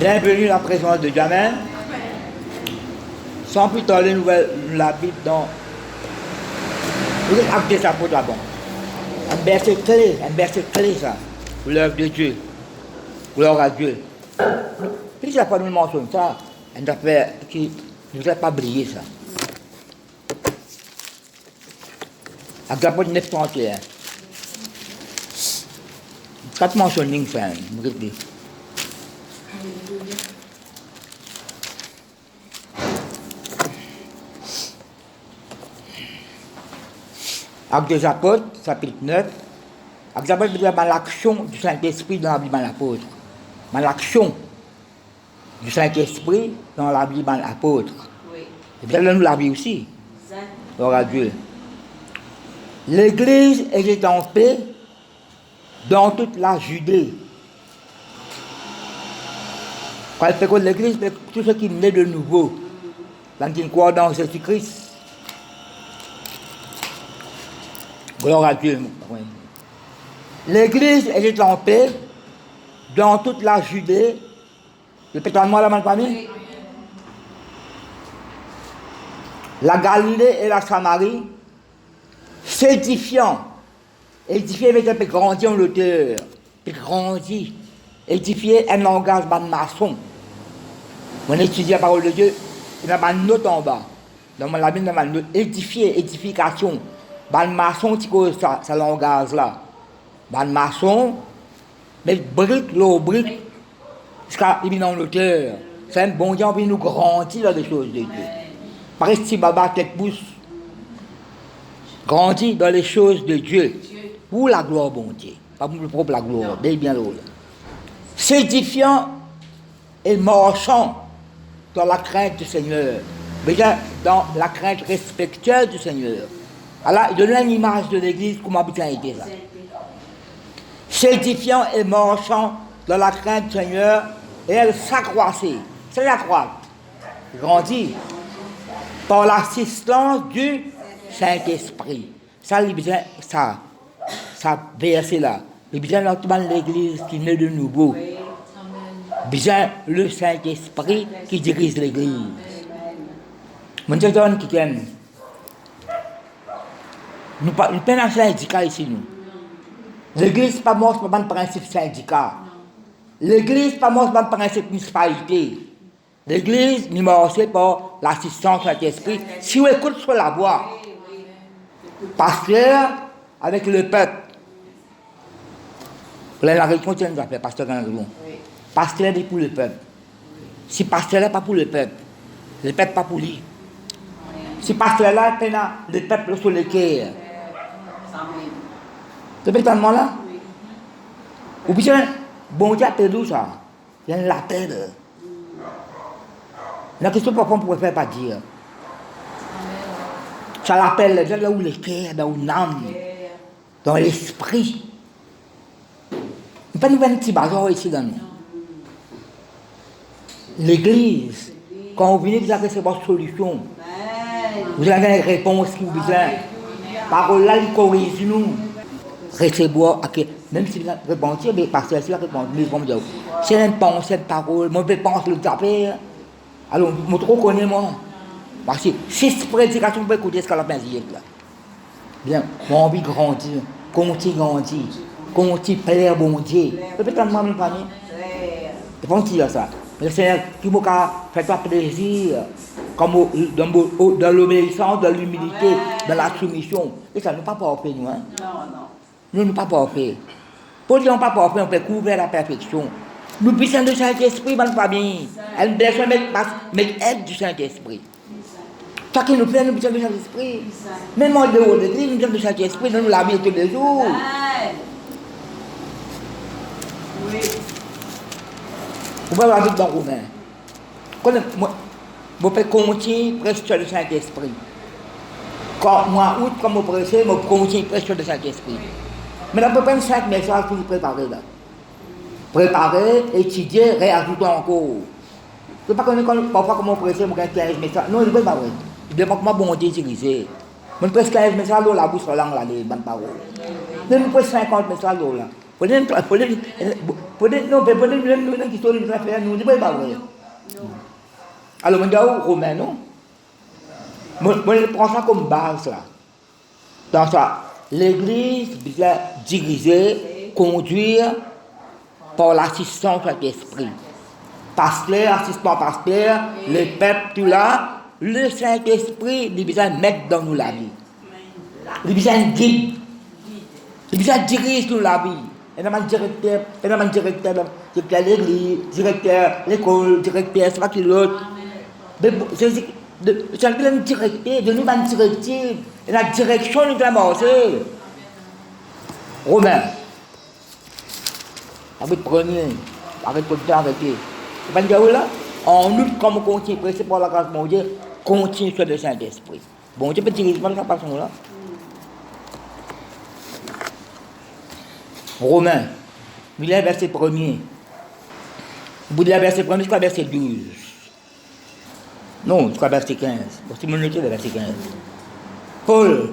Bienvenue à la présence de Dieu. Amen. Sans plus tarder, nous la Bible dans Actes des Apôtres d'abord. Un verset clé ça, pour l'œuvre de Dieu. Gloire à Dieu. Puis il n'y a pas de mention ça, une affaire qui ne nous a pas brillé ça. Actes des Apôtres 931. 4 mentionning ça, vous voyez. Actes des Apôtres, chapitre 9. Actes des Apôtres veut dire l'action du Saint-Esprit dans la vie de l'apôtre. L'action du Saint-Esprit dans la vie de l'apôtre. Oui. Et bien là, nous la vie aussi. Gloire à Dieu. L'Église était en paix dans toute la Judée. Quand elle fait que l'Église, tout ce qui naît de nouveau, dans une croix dans Jésus-Christ. Gloire à Dieu. L'Église était en paix dans toute la Judée. Répétez-moi la même famille. La Galilée et la Samarie, s'édifiant. Édifier veut dire grandir en l'auteur. Grandir. Édifier un langage de maçon. On étudie la parole de Dieu, il y a une note en bas. Dans la Bible, il y a une note. Édifier, édification. Ban maçon, tu connais ça langage-là. Ban maçon, mais brique, l'eau brique, jusqu'à il vient dans l'auteur. C'est un bon Dieu qui nous grandit dans les choses de Dieu. Pareil, si Baba tête pousse, grandit dans les choses de Dieu. Pour la gloire, bon Dieu. Pas pour le propre la gloire, bien l'autre. S'édifiant et marchant dans la crainte du Seigneur. Déjà, dans la crainte respectueuse du Seigneur. Alors, il donne une image de l'église, comment bien été ça. S'édifiant et marchant dans la crainte du Seigneur, et elle s'accroissait. C'est la croix. Grandit par l'assistance du Saint-Esprit. Ça, il besoin, ça verset là. Il besoin dans l'église qui naît de nouveau. Besoin le Saint-Esprit qui dirige l'église. Mon Dieu donne qui t'aime. Nous ne pas un syndicat ici, nous. L'église n'est pas morte par un principe syndicat. L'église n'est pas morte par un principe municipalité. L'église n'est morte par l'assistance de Saint-Esprit. Si on écoute sur la voix, pasteur avec le peuple. La région, tu nous appelles pasteur dans la région. Pasteur est pour le peuple. Si pasteur n'est pas pour le peuple n'est pas pour lui. Si pasteur là, le peuple sur le cœur. Tu peux entendre là? Ou bien, bon Dieu a perdu ça. Il y a l'appel. La question parfois on ne pourrait faire pas dire. Ça l'appelle là où le cœur, dans l'âme, dans l'esprit. Il n'y a pas de petit bazar ici dans nous. L'église, quand vous venez, vous avez votre solution. Vous avez une réponse qui vous besoin. Parole là, il corrige nous. Recevoir, même si vous répondez, mais parce que si vous répondez, mais vous me dites, c'est une pensée, cette parole, moi je pense le taper. Alors, je trop connais moi. Parce que si cette prédication, vous pouvez écouter ce qu'elle a pensé là. Bien, mon envie de grandir, continue grandir, continue plaire bon Dieu. Peut-être moi, mes familles. C'est pas dire ça. Le Seigneur qui vous fait pas plaisir, comme dans l'obéissance, dans l'humilité, dans la soumission. Et ça ne pas parfait, nous. Hein? Non. Nous ne pas parfait. Pour dire qu'on pas parfait, on peut couvrir la perfection. Nous puissons du Saint-Esprit, dans la famille. Elle besoin de aide du Saint-Esprit. Toi qui nous fait, nous puissons du Saint-Esprit. Même en dehors de l'église, nous puissons du Saint-Esprit, nous la vie tous les jours. Oui. Vous pouvez avoir dans Romain. Vous pouvez continuer presque sur le Saint-Esprit. Quand moi, comme vous prêchez, vous continuez presque sur le Saint-Esprit. Mais on peut prendre 5 messages pour vous préparer là. Préparer, étudier, réajouter encore. Je ne sais pas parfois comment prêcher, vous avez 15 messages. Non, je ne peux pas. Je ne sais pas comment bon Dieu utiliser. Je prêche 15 messages, la bouche sur la langue, les bonnes paroles. Je prêche 50 messages là. Nous, c'est pas vrai. Alors, on dit Romain, non? Je prends ça comme base là. Dans ça, l'Église est dirigée, conduite par l'assistance de l'Esprit. Pasteur, assistant pasteur, le peuple, tout là, le Saint-Esprit, il besoin de mettre dans nous la vie. Il besoin de guide. Il besoin de diriger nous la vie. Il y a un directeur, directeur de l'église, directeur de l'école, directeur, c'est pas qui l'autre. C'est un directeur, de nous une directive, et la direction nous a marché. Romain, avec premier, avec le temps avec eux. C'est pas dire là, en nous, comme on continue, c'est pour la grâce de mon Dieu, continue sur le Saint-Esprit. Bon, Dieu peut diriger de la façon là. Romains, il est verset 1er. Au bout de la verset 1er, jusqu'à verset 12. Non, jusqu'à verset 15. Parce que mon noté le verset 15. Paul,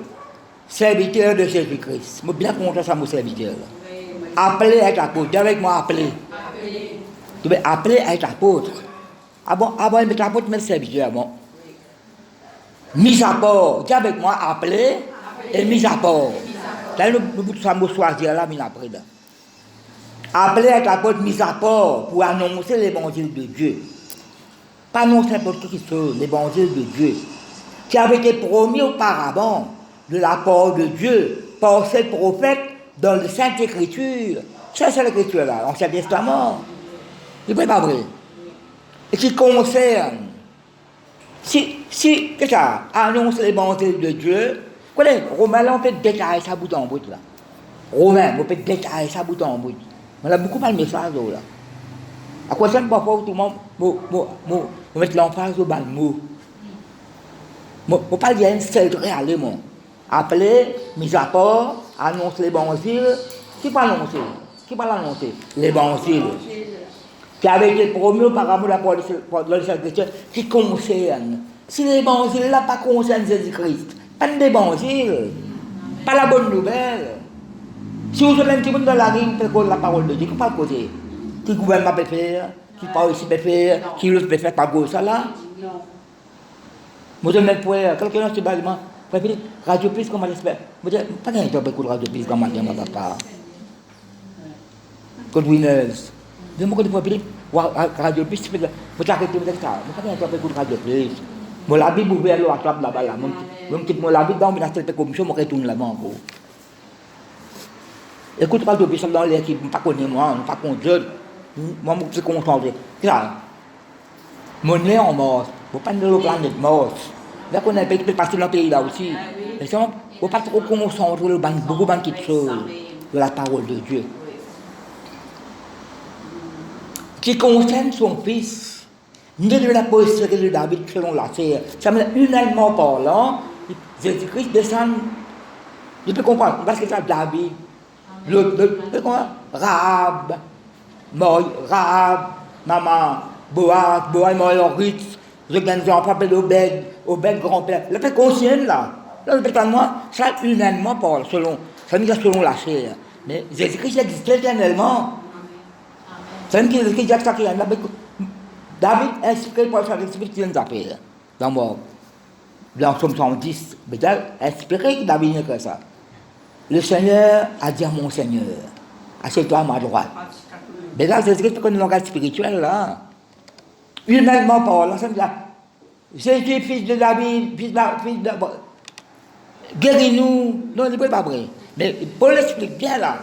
serviteur de Jésus-Christ. Je suis bien content ça, mon serviteur. Appelé à être apôtre. Dis avec moi, appelé. Tu veux appeler à être apôtre. Avant de mettre apôtre, tu mets le serviteur. Bon. Mis à part. Dis avec moi, appelé et mis à part. Là, le bout de ça, je choisir là, mais après. Appelé à être apôtre, mis à part pour annoncer l'évangile de Dieu. Pas non n'importe qui chose, l'évangile de Dieu. Qui avait été promis auparavant de la part de Dieu par ses prophètes dans le Sainte Écriture. C'est l'écriture là, l'Ancien Testament. C'est pas vrai. Et qui concerne, qu'est-ce que ça, annonce l'évangile de Dieu. Romain, là, on peut détailler ça bout en bout là. Romain, on peut détailler ça bout en bout. On a beaucoup pas le message là. À quoi ça ne va pas tout le monde, on met l'emphase au bas de mot. On pas dire un seul réellement. Appeler, mis à part, annoncer l'évangile. Qui va l'annoncer? Qui va l'annoncer? L'évangile. Qui avait été promu par amour de la parole de l'Écriture, qui concerne. Si l'évangile là pas concerne Jésus-Christ, pas d'évangile, pas la bonne nouvelle. Si vous êtes un petit peu dans la rue, vous la parole de Dieu, qui pas côté. Qui gouvernement peut faire, qui parle ici peut faire, qui l'autre peut faire, pas gauche ça là. Moi je me dis, quelqu'un qui se moi, Radio Plus, comment j'espère. Moi je dis, pas d'un temps, beaucoup de Radio Plus, comment dire, mon papa. Code Winners. Je me dis, Radio Plus, je vais arrêter de ça. Moi, pas d'un temps, beaucoup de Radio Plus. Moi, la Bible ouverte, elle attrape là-bas, là. Moi, je la Bible dans la commission, je retourne là-bas encore. Écoute, Radio Plus, dans l'équipe, je ne connais pas moi, je ne connais pas Dieu. Moi, je suis concentré. C'est ça. Mon nez en Mars. Vous ne pouvez pas de la planète Mars. Là, on a peut-être passé dans le pays là aussi. Mais ça, vous ne pouvez pas trop concentrer beaucoup de choses de la parole de Dieu. Qui concerne son fils, né de la postérité de David selon la chair. Ça veut dire, humainement parlant, Jésus-Christ descend. Je peux comprendre. Parce que ça, David, Rahab, maman, Boaz, Moïse, je gagne des enfants, Obed, grand-père. Le fait conscient là. Là, le fait moi, ça humainement parle, ça veut dire selon la chair. Mais Jésus-Christ existait éternellement. Ça veut dire que Jésus-Christ David inspiré par le Saint-Esprit qui vient d'appeler. Dans Somme 110, inspiré que David n'est que ça. Le Seigneur a dit à mon Seigneur, assieds-toi à ma droite. Mais là, Jésus-Christ connaît le langage spirituel là. Humainement parlant, ça veut dire Jésus, fils de David, fils de. Guéris-nous. Non, il n'est pas vrai. Mais Paul explique bien là.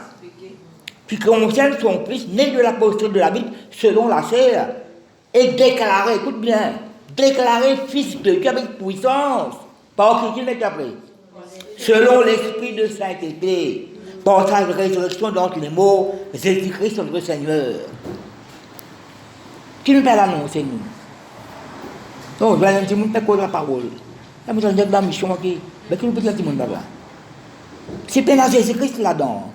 Qui concerne son fils, né de l'apôtre de David, selon la chair, et déclaré, écoute bien, déclaré fils de Dieu avec puissance, par qui il est appelé, selon l'esprit de sainteté, par sa résurrection d'entre les morts, Jésus-Christ notre Seigneur. Qui nous peut l'annoncer, nous? Non, je vais dire, nous ne pouvons pas la parole. Là, nous avons la mission qui. Mais qui nous peut dire, nous ne pas. C'est peine à Jésus-Christ là-dedans.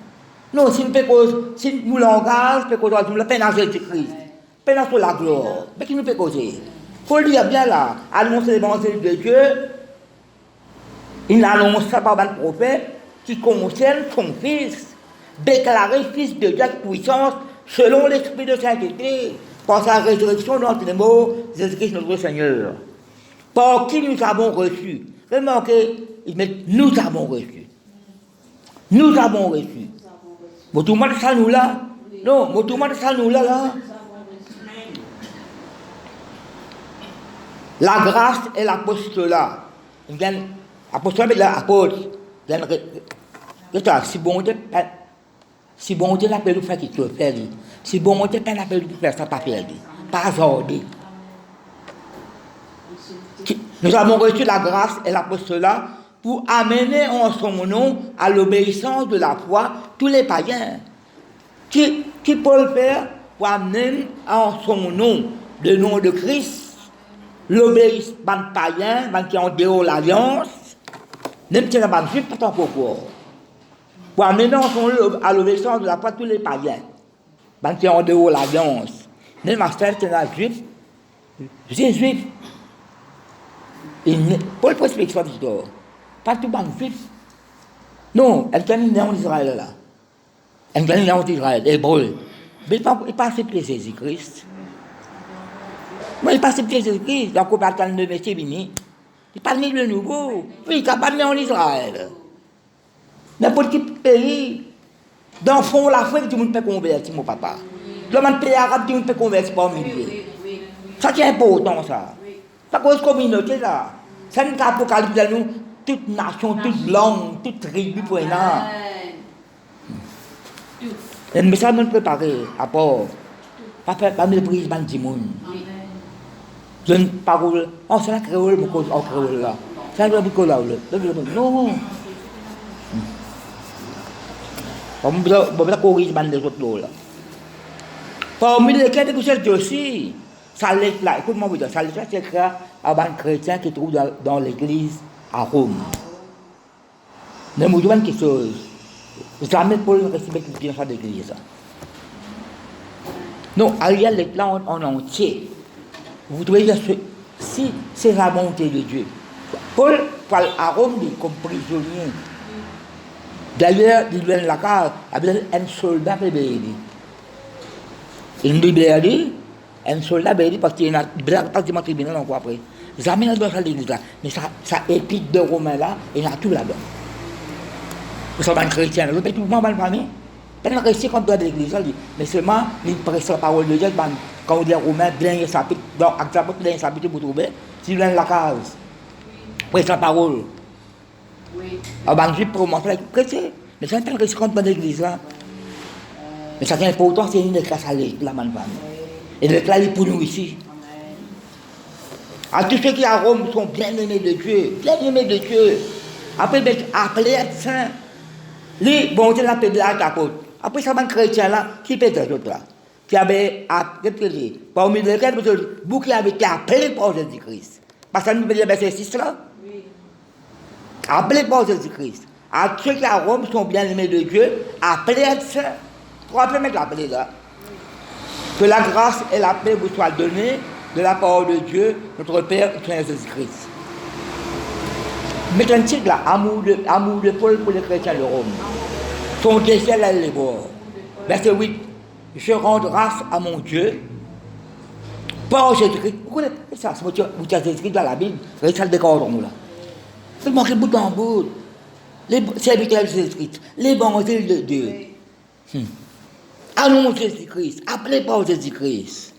Non, si nous l'engage, nous la peine à Jésus-Christ. Peine à la gloire. Mais qui nous peut causer? Il faut le dire bien là, annoncer l'évangile de Dieu. Il annonce ça par un prophète qui concerne son fils. déclaré fils de Dieu avec puissance, selon l'esprit de sainteté, par sa résurrection dans les mots, Jésus-Christ notre Seigneur. Par qui nous avons reçu. Remarquez, il met nous avons reçu. Nous avons reçu. Mais tout le monde ça nous là. Non, mais tout le monde ça nous là. La grâce et l'apostolat. L'apostolat et l'apôtre. Si bon Dieu l'appelle nous faire quelque chose, faire. Si bon Dieu l'appelle nous faire ça, pas faire. Pas ordre. Nous avons reçu la grâce et l'apostolat pour amener en son nom à l'obéissance de la foi tous les païens. Qui peut le faire pour amener en son nom, le nom de Christ, l'obéissance des païens, qui ont dehors l'alliance, même si c'est pas juif, pas pourquoi. Pour amener en son nom à l'obéissance de la foi tous les païens, qui ont dehors l'alliance. Même ma sœur, c'est un juif, je suis juif. Pour le prospection d'histoire, pas tout le monde juif. Non, elle est née en Israël là. Elle est née en Israël, hébreu. Mais il n'est pas accepté Jésus-Christ. Mais il n'est pas accepté Jésus-Christ. Donc, on va attendre le Messie vini. Il n'est pas né de nouveau. Oui, il n'est pas né en Israël. N'importe quel pays, dans le fond, l'Afrique, tout le monde peut convertir, mon papa. Dans le pays arabe, tout le monde peut convertir par milliers. Ça, c'est important, ça. Pas cause communauté là. C'est une apocalypse de nous, toute nation, toute langue, toute tribu pour un an. Le message nous préparé à part. Pas faire pas méprise ban du monde. Je ne parle. Oh, c'est la créole, mais cause en créole là. C'est la créole là. Non. On va corriger ban les autres là. Parmi lesquels vous êtes aussi. Ça l'est là, écoute-moi, ça l'est là, c'est écrit à un chrétien qui se trouve dans l'église à Rome. Ne me demande quelque chose. Jamais Paul ne recevait qu'il dans l'église. Non, il y a les plans en entier. Vous trouvez que si c'est la bonté de Dieu. Paul parle à Rome comme prisonnier. D'ailleurs, il vient de la case avec un soldat bébé. Il me dit, un soldat béni parce qu'il y a un pratiquement tribunal encore après. Jamais dans l'église là. Mais ça épite de Romain là, et il y a tout là-dedans. Nous sommes un chrétien, le petit mouvement mal famille. Pas de récit contre l'église là, mais seulement, il presse la parole de Dieu, quand on dit Romain, dernier chapitre, dans Acte chapitre, dernier chapitre, vous trouvez, si vous avez la case, presse la parole. Alors, je peux montrer la prêcher, mais c'est un tel récit contre l'église là. Mais ça qui est important, c'est une classe à l'église, la mal famille. Et le là, il est pour nous ici. À tous ceux qui à Rome sont bien aimés de Dieu, bien aimés de Dieu. Après, appelés à être saints. Les bon Dieu l'appelle là à côté. Après, ça va un chrétien là, qui peut être d'autres là. Qui avait appelé, parmi lesquels, vous qui avez été appelés par Jésus-Christ. Parce que nous veut dire verset 6 là. Appelés par Jésus-Christ. À ceux qui à Rome sont bien aimés de Dieu, appelés à être saints. Pour appeler, mettre l'appelé là. Que la grâce et la paix vous soient données de la parole de Dieu, notre Père, Seigneur Jésus-Christ. Mettez un titre là, amour de Paul pour les chrétiens de Rome. Son désir là, les bords. Verset 8. Je rends grâce à mon Dieu par Jésus-Christ. Vous connaissez ça? Vous avez Jésus-Christ dans la Bible, c'est ça le décor nous là. Vous manquez bout en bout. Les serviteurs de Jésus-Christ, l'évangile de Dieu. Annonce Jésus-Christ, appelez par Jésus-Christ.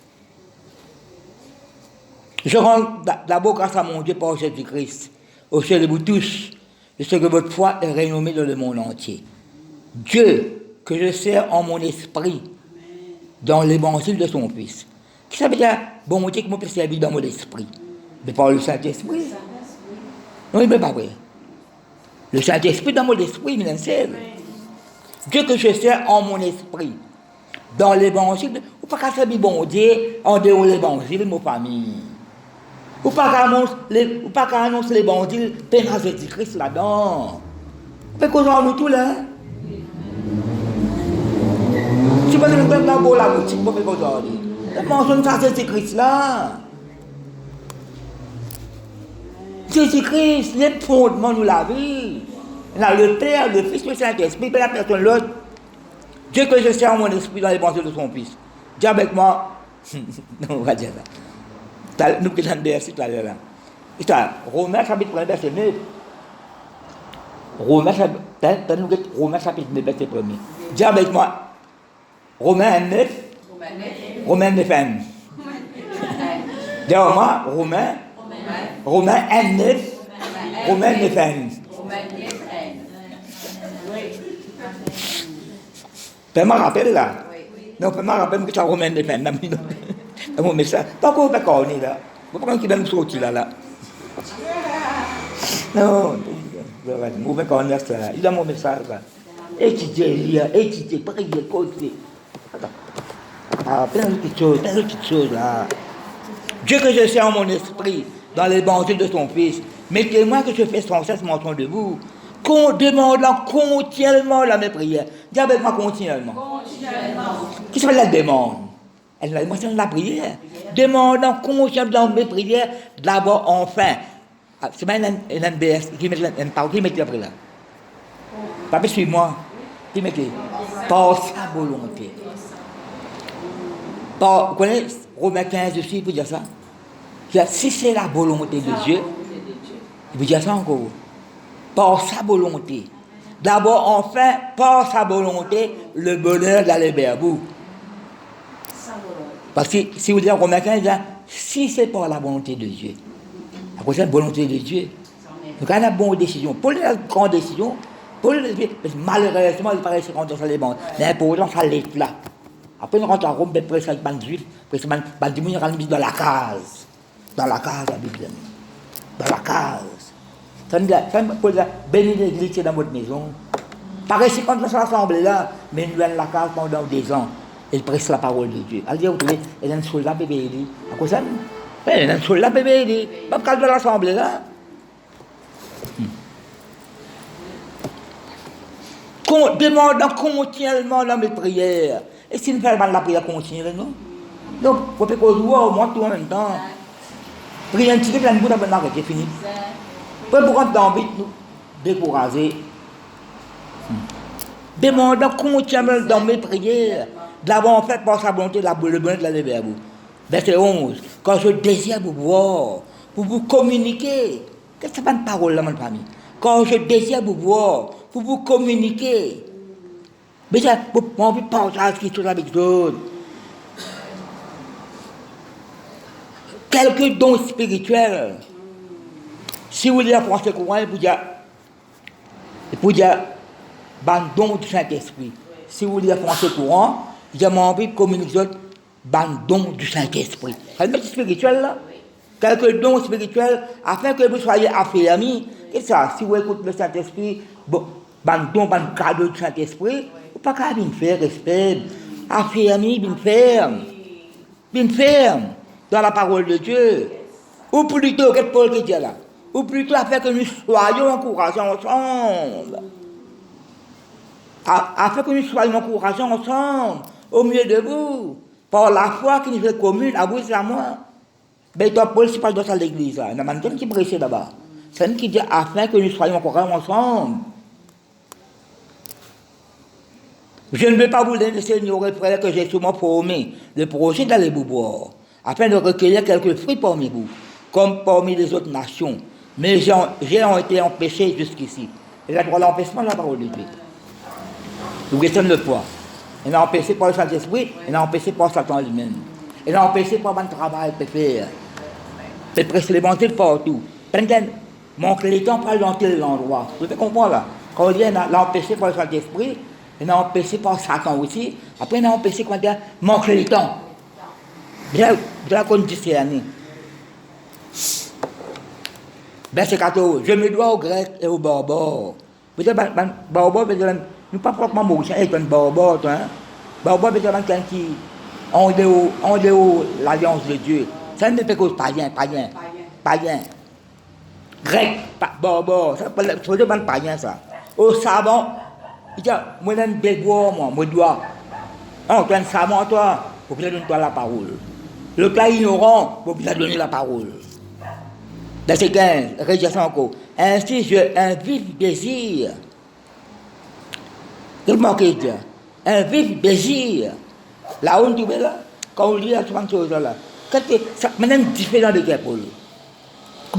Je rends d'abord grâce à mon Dieu par Jésus-Christ, au ciel de vous tous, de ce que votre foi est renommée dans le monde entier. Dieu, que je sers en mon esprit, dans l'évangile de son Fils. Qu'est-ce que ça veut dire? Bon Dieu, comment peut servir dans mon esprit? Mais par le Saint-Esprit. Non, mais pas vrai. Le Saint-Esprit dans mon esprit, il est Dieu que je sers en mon esprit. Dans l'évangile, ou pas qu'à servir bon Dieu en dehors de l'évangile, mon famille. Ou pas qu'à annoncer l'évangile, peine à Jésus-Christ là-dedans. Vous faites quoi nous tout là? Si vous avez un beau la boutique, vous faites quoi aujourd'hui? Mentionne ça Jésus-Christ là. Jésus-Christ, les fondements de la vie. Là, le Père, le Fils, le Saint-Esprit, la personne l'autre. Dieu que je sers mon esprit dans les pensées de son Fils. Dis avec moi. Non, on va dire ça. Nous qui avons des versets tout à l'heure. Romains chapitre 1, verset 9. Romains chapitre 9, verset 1. Dis avec moi. Romains 9. Romains 9, 1. Dis avec moi. Romains 1, 9. Romains 9, 1. Fais-moi rappel là. Non, fais-moi rappel que tu as Romains 9, 1. Dans mon message. Pas qu'on va connaître là. Pourquoi qu'il va nous sortir là? Non. Vous pouvez connaître ça. Il a mon message là. Étudier, lire, étudier, prier, côté. Plein de petites choses là. Dieu que je sers mon esprit dans l'évangile de son Fils, mettez-moi que je fais sans cesse mention de vous, demandant continuellement la mes prières. Dis avec moi continuellement. Qui se fait la demande? Elle la mention de la prière. Demandant continuellement mes prières, d'abord enfin. C'est pas un NBS qui met après là. Papa, suis-moi. Qui met par sa volonté. Vous connaissez Romains 15 aussi, il peut dire ça. Si c'est la volonté de Dieu, il peut dire ça encore. Par sa volonté. D'abord, enfin, par sa volonté, le bonheur d'aller vers vous. Parce que si vous dites Romains 15, si c'est par la volonté de Dieu, à cause de la volonté de Dieu, donc il y a une bonne décision. Pour les grandes décisions, malheureusement, il paraît que ça les bandes. Mais pour autant, ça l'est là. Après, on rentre à Rome, après, ça va être juif, après, ça va être dans la case. Dans la case, la Bible. Dans la case. Ça veut dire, bénir l'église qui est dans votre maison. Pareil, c'est quand on s'assemble là, mais nous allons la case pendant des ans. Elle presse la parole de Dieu. Elle dit, vous trouvez, elle a une chose là, bébé, dit. À quoi ça? Elle a une chose là, bébé, dit. Pas quand on l'assemble là. Demandant continuellement dans mes prières. Et si nous faisons la prière continue, non? Donc, il faut que nous jouions au moins tout en même temps. Prier un petit peu, la bout d'abord arrêter, fini. Pourquoi nous avons envie de nous décourager? Demandant continuellement dans mes prières, d'abord en fait par sa volonté, le bonheur de la vers vous. Verset 11. Quand je désire vous voir, pour vous communiquer. Qu'est-ce que c'est pas une parole là, mon famille? Quand je désire vous voir, pour vous communiquer. Mais ça, vous envie de partager quelque chose avec d'autres. Quelques dons spirituels. Si vous lisez en français courant, il faut dire, don du Saint-Esprit. Si vous lisez en français courant, j'ai envie de communiquer avec don du Saint-Esprit. C'est le spirituel là. Quelques dons spirituels afin que vous soyez affermis. Et ça, si vous écoutez le Saint-Esprit, don, cadeau du Saint-Esprit, vous ne pouvez pas faire respect, affermi, bien ferme dans la parole de Dieu. Ou plutôt, qu'est-ce que Paul dit là? Ou plutôt afin que nous soyons encourageants ensemble. Afin que nous soyons encourageants ensemble, au milieu de vous, par la foi qui nous est commune, à vous et à moi. Mais toi, Paul, c'est pas dans ça l'église, là. Il y a un homme qui prêchait là-bas. C'est un qui dit afin que nous soyons encourageants ensemble. Je ne veux pas vous laisser ignorer, frère, que j'ai souvent formé le projet d'aller vous voir, afin de recueillir quelques fruits parmi vous, comme parmi les autres nations. Mais j'ai été empêché jusqu'ici. Et là, pour l'empêchement de la parole de Dieu. Nous questionne le poids. Il est empêché par le Saint-Esprit, il est empêché par Satan lui-même. Il est empêché par le travail de faire. Il presse l'évangile partout. Pendant, manque les temps pour aller dans tel endroit. Vous comprenez là? Quand on dit qu'il est empêché par le Saint-Esprit, il est empêché par Satan aussi. Après, il est empêché quand il manque le temps. Bien qu'on discerne. Verset 14. Je me dois aux Grecs et aux barbares. Vous savez, barbares, nous pas proprement mauvais, c'est un barbare, toi. Barbare, c'est quelqu'un qui, en dehors l'alliance de Dieu. Ça ne fait que païen. Grec, barbare, ça ne pas païen, ça. Au savant, il dit, moi, j'ai un bégois, moi, dois. Non, tu as un savant, toi, pour qu'il donne toi la parole. Le plat ignorant, pour qu'il donne la parole. Verset 15, réjouissons encore. Ainsi, j'ai un vif désir. Quel manque de Dieu. un vif désir. Là où on trouve là, quand on lit la chose là, ça même différent de quel pour lui.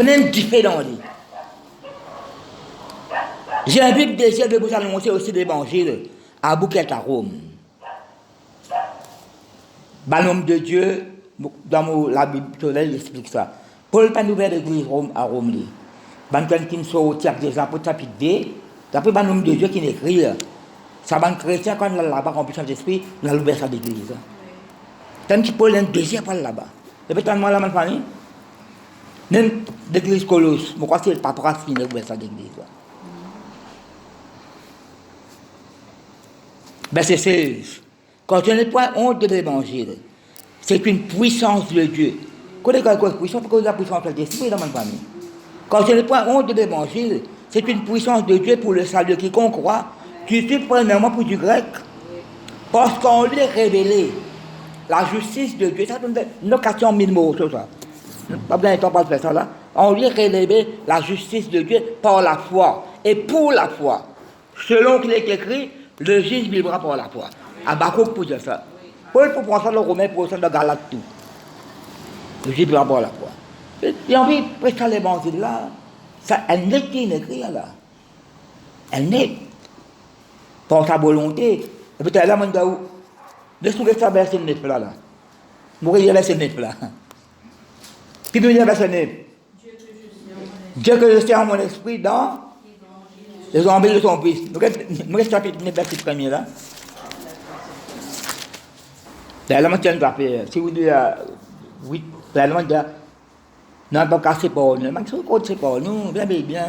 Même différent de lui. J'ai un vif désir de vous annoncer aussi l'évangile à bouquet à Rome. L'homme de Dieu, dans la Bible, il explique ça. Paul pas nouvelle église à Rome. Quand il sort des apôtres chapitre 2, d'après l'homme de Dieu qui écrit, ça va chrétien quand là-bas en puissance d'esprit, il a ouvert sa église. Tant que Paul a un désir pour là-bas. Et puis tant moi la famille, même l'église Colosse, je crois que c'est le pape qui a ouvert sa église. Verset 16. Quand on n'est pas honte de l'évangile, c'est une puissance de Dieu. Quand on est puissance, parce que la puissance de l'esprit dans ma famille. Quand on n'est pas honte de l'évangile, c'est une puissance de Dieu pour le salut de quiconque croit. Tu suis premièrement pour du grec. Parce qu'on lui a révélé la justice de Dieu. Ça donne une occasion mille mots sur ça. Pas besoin de temps pour faire ça là. On lui a révélé la justice de Dieu par la foi. Et pour la foi. Selon qu'il est écrit, le juge vivra par la foi. Habakkuk pour dire ça. Paul pour prendre ça, le Romain pour ça, le Galate tout. Le juge vivra par la foi. Et envie de prêcher l'évangile là, ça, elle n'est qui écrit là. Elle n'est. Par sa volonté. Et puis là, mon gars, laisse-nous laisser verser le nez là. Mourir verser le nez là. Puis nous dire verser le nez. Dieu que je sais en mon esprit dans les hommes de son fils. Nous restons chapitre 9, verset 1er là. Là, je tiens à faire. Si vous dites 8, là, je dis, non, pas casser pour nous. Mais c'est pas nous, bien, bien.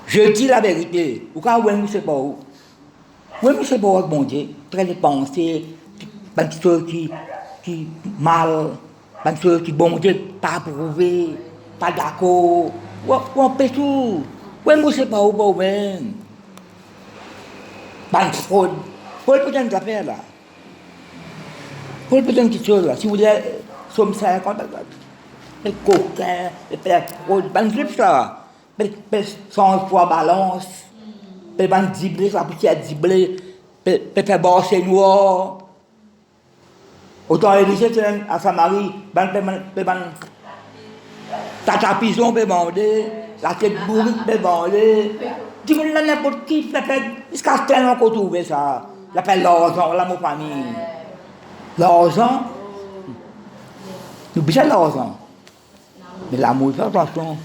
Je dis la vérité. Ou quand vous c'est pas où. Oui, mais c'est pas bon Dieu. Très les pensées, pas ceux qui mal, pas ceux qui bon Dieu, pas approuvé, pas d'accord. On fait tout. Oui, mais c'est pas où, pas même. Pas de fraude. Paul peut une affaire là. Paul peut une petite chose là. Si vous dites, somme 50, les coquins, les pères fraude, pas de ça. Mais 100 fois balance. Peut ban diblé, ça peut être diblé, peut faire bosser noir. Autant Élisée à Samarie, peut ban tata pison peut bander, la tête bourrique peut bander. Dis-moi n'importe qui fait jusqu'à tellement qu'on trouve ça. L'appelle l'argent, l'amour famille. L'argent, nous besoin de l'argent. Mais l'amour, fais attention.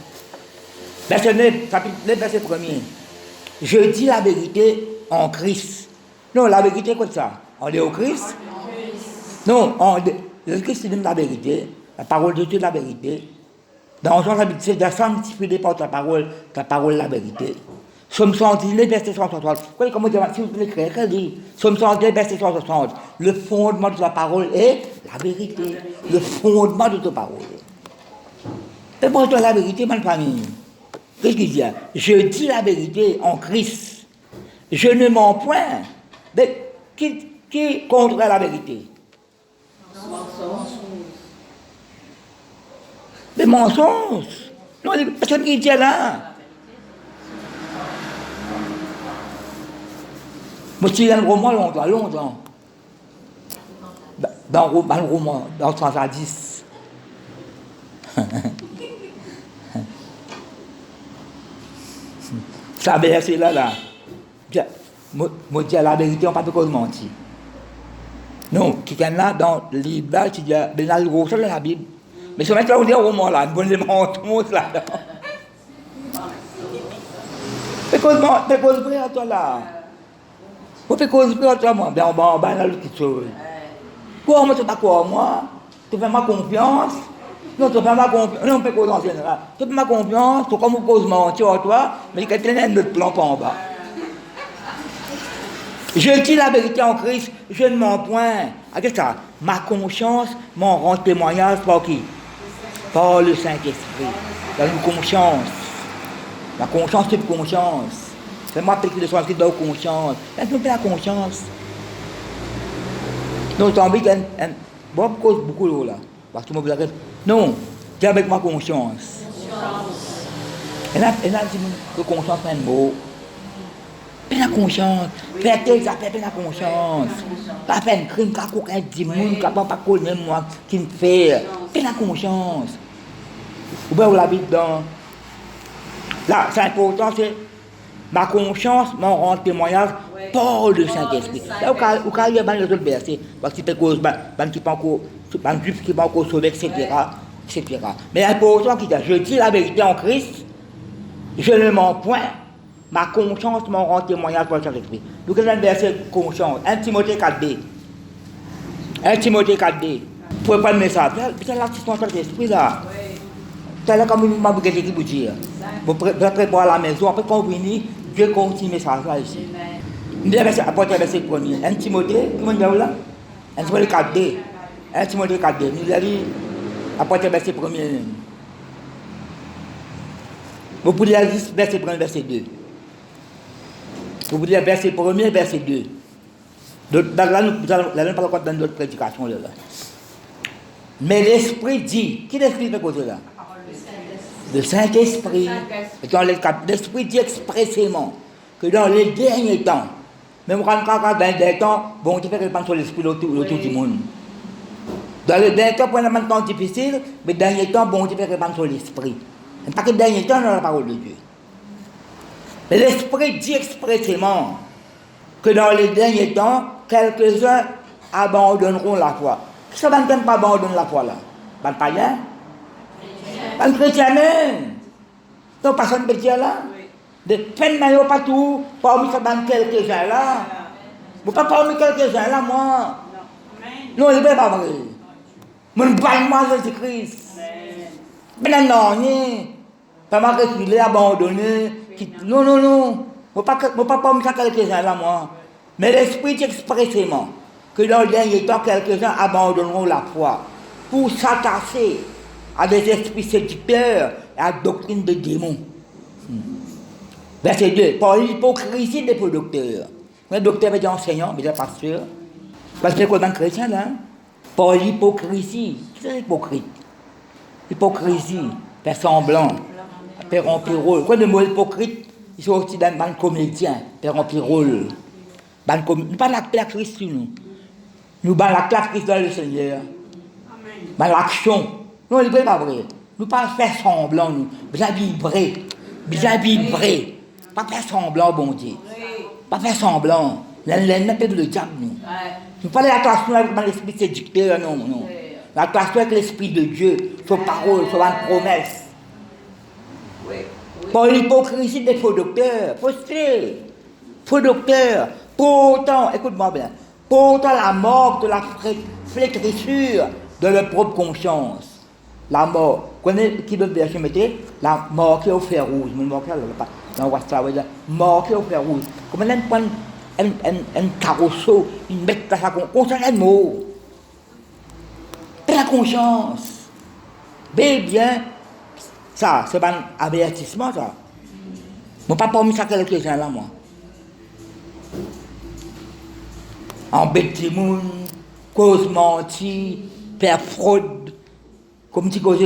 Verset 9, chapitre 9, verset 1er. Je dis la vérité en Christ. Non, la vérité, quoi ça? On est au Christ? Non, le Christ, c'est la vérité. La parole de Dieu, la vérité. Dans Jean chapitre 7, de sanctifié par ta parole, la vérité. Somme 119, verset 160. Comment dire, si vous l'écrivez, qu'elle dit? Somme 119, verset 160. Le fondement de la parole est la vérité. Le fondement de ta parole. Et moi, je la vérité, ma famille. Qu'est-ce qu'il dit? Je dis la vérité en Christ. Je ne mens point. Mais qui contre la vérité? Des mensonges. Non, personne qui dit là. Moi, je suis un roman longtemps. Dans le roman, dans 110. Ça verset là. Moi, dis la vérité, on ne peut pas mentir. Non, quelqu'un là, dans le livre, tu dis, ben là, le gros, c'est la Bible. Mais si on met là, on dit au roman là, on dit, monte là-dedans. Fais cause vrai à toi là. Fais cause vrai à toi, moi. Ben, on va dans l'autre chose. Quoi, moi, tu pas quoi, moi? Tu fais ma confiance. Non, tu fais ma confiance. Non, on fait cause en général. Tu fais ma confiance, tu comme cause mentir à toi, mais quelqu'un a notre plan pas en bas. Je dis la vérité en Christ, je ne mens point. Qu'est-ce que ça? Ma conscience m'en rend témoignage par qui? Par le Saint-Esprit. Dans une conscience. La conscience, c'est une conscience. C'est moi qui le sens qui donne conscience. Est-ce que la conscience? Non, tu as envie qu'un. Bon, cause beaucoup d'eau là. Parce que moi, vous avez. Non, tu es avec ma conscience. Et là, dis-moi que conscience, c'est un mot. Plein la conscience. Faire tes affaires, plein la conscience. Pas faire un crime, pas qu'aucun démon, pas connaître moi, qui me fait. Plein la conscience. Ou bien vous l'habitez dans. Là, c'est important, c'est ma conscience m'en rend témoignage par le Saint-Esprit. Là, au cas où il y a les autres versets, parce que c'est cause, qui pas encore, juif qui pas encore sauvé, etc. Mais l'important, je dis la vérité en Christ, je ne mens point. Ma conscience m'en rend témoignage par le Saint-Esprit. Donc, c'est un verset conscience. 1 Timothée 4b. 1 Timothée 4b. Vous pouvez prendre le message. C'est l'assistance de l'Esprit là. C'est là comme une maman qui vous dit. Vous préparez à la maison. Après, quand vous venez, Dieu continue le message là ici. Apportez le verset premier. 1 Timothée, comment dire là 1 Timothée 4b. 1 Timothée 4b. Nous allons apporter le verset premier. Vous pouvez lire verset premier, verset 2. Vous pouvez lire verset premier, verset 2. Là, nous allons pas encore dans d'autres prédications là. Mais l'Esprit dit, qui l'Esprit fait causer là? Le Saint-Esprit. L'Esprit dit expressément que dans les derniers temps, même quand dans les derniers temps, bon, tu fais répandre sur l'Esprit autour du monde. Dans les derniers temps, pour un temps difficile, mais dans les derniers temps, bon, tu fais répandre sur l'Esprit. Pas que les derniers temps, dans la parole de Dieu. Mais l'Esprit dit expressément que dans les derniers temps, quelques-uns abandonneront la foi. Qui ça va pas abandonner la foi là? Pas de païen? Pas de chrétien même? Donc personne ne peut dire là? De peine maillot partout, parmi quelques-uns là. Vous pas parmi quelques-uns là, moi. Non, il n'est pas vrai. Mon balma Jésus-Christ. Mais non, pas mal reculé, abandonné. Non, non, non. Vous pas parmi quelques-uns là, moi. Mais l'Esprit dit expressément que dans le dernier temps, quelques-uns abandonneront la foi pour s'attacher à des esprits séducteurs et à la doctrine de démons. Verset 2. Par l'hypocrisie des faux docteurs. Les docteurs veut dire enseignants, mais pas sûr. Parce que c'est quoi dans le chrétien là? Par l'hypocrisie. C'est hypocrite. Hypocrisie, faire semblant, faire remplir rôle. Quoi de mot hypocrite? Ils sont aussi dans le comédien, faire remplir rôle. Nous pas l'actrice sur nous. Nous pas l'actrice dans le Seigneur. Dans l'action. Non, il n'est pas vrai. Nous pas faire semblant, nous. Bien vibrer. Bien vibrer. Pas faire semblant, bon Dieu. Pas faire semblant. L'ennemi de le diable, nous. Nous pas l'attention avec l'esprit séducteur, non, non. L'attention avec l'esprit de Dieu, sur parole, sur une promesse. Pour l'hypocrisie des faux docteurs, faux docteurs. Pourtant, écoute-moi bien, pourtant la mort de la flétrissure de leur propre conscience. La mort. Vous connaissez qui veut verset mettez? La mort qui est au fer rouge. Mort qui est au fer rouge. Comment on prend un carrousseau, une bête dans sa conscience, un mot. La conscience. Bien, ça, c'est un avertissement, ça. Je ne pas parmi ça quelques-uns là, moi. Embêter les gens, cause mentir, faire fraude. Comme tu causes,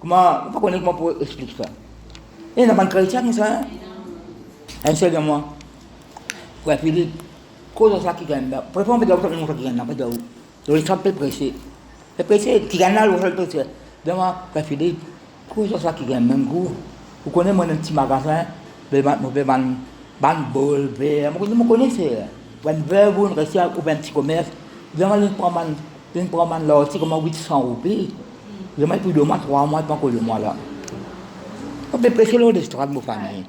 comment, je ne sais pas comment pour expliquer ça. Il n'y a pas de chrétien, ça. Un seul de moi. Ouais, Philippe, cause ça qui gagne là. Préfère on peut dire que ça qui gagne là, pas de où. Donc, il s'appelle pressé. Le pressé, qui gagne là, le pressé. Demain, Philippe, cause ça qui gagne même goût. Vous connaissez mon petit magasin, ban bol, verre, vous connaissez. When verre, vous restez à un petit commerce. Demain, je prends là aussi comme 800 roupies. Je mets plus de mois, 3 mois, pas que de mois là. On peut presser l'eau de l'estrade, mon famille.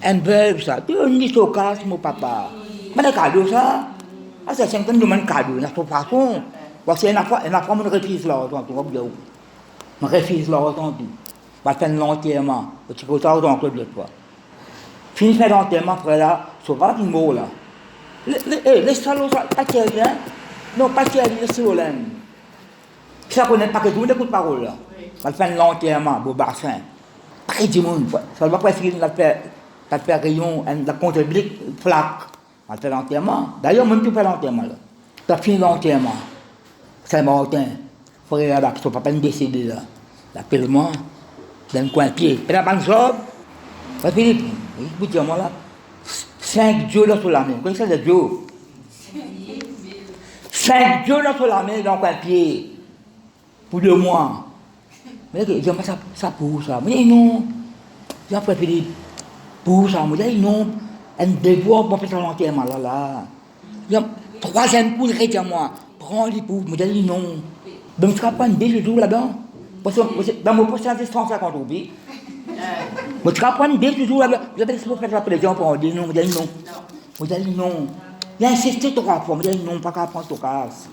Un verre, ça, tu as une mise au casse, mon papa. Mais le cadeau, ça, c'est 50 de cadeau, de toute façon. Parce qu'il y a une fois, on refuse là, on refuse là, on va faire l'enterrement. Tu peux ça encore de fois. Fini faire l'enterrement, frère là, ça va une mot là. Les salauds, pas tirer, hein? Non, pas tirer, les salauds là. Ça connaît pas que tout le monde écoute parole là. On va faire l'enterrement, beau bassin. Pas du monde, ça va pas essayer de faire rayon, la compte public, flaque. On va faire l'enterrement. D'ailleurs, même tu fais l'enterrement là. Tu as fini l'enterrement. Saint-Martin, frère là, qui sont pas décédés là. L'appellement, dans le coin de pied. Et la bonne job, Philippe, vous dites moi là, 5 dieux dans la main. Vous connaissez les dieux? 5 dieux dans la main, donc un pied. Pour 2 mois. Mais j'aime pas ça pour ça. Mais non. J'ai préféré pour ça. Moi, j'ai non. Un devoir pour faire ça entièrement là. 3e coup, il moi. Prends les pour. Moi, j'ai non. Donc, tu vas prendre 2 jours là-dedans. Parce que dans mon poste, c'est 150 roupies. Mais tu vas prendre 2 jours là-dedans. Vous avez laissé faire la prévision pour dire non. Moi, j'ai non. Moi, j'ai non. Il a insisté 3 fois. Moi, j'ai non. Pas qu'à prendre ton casse.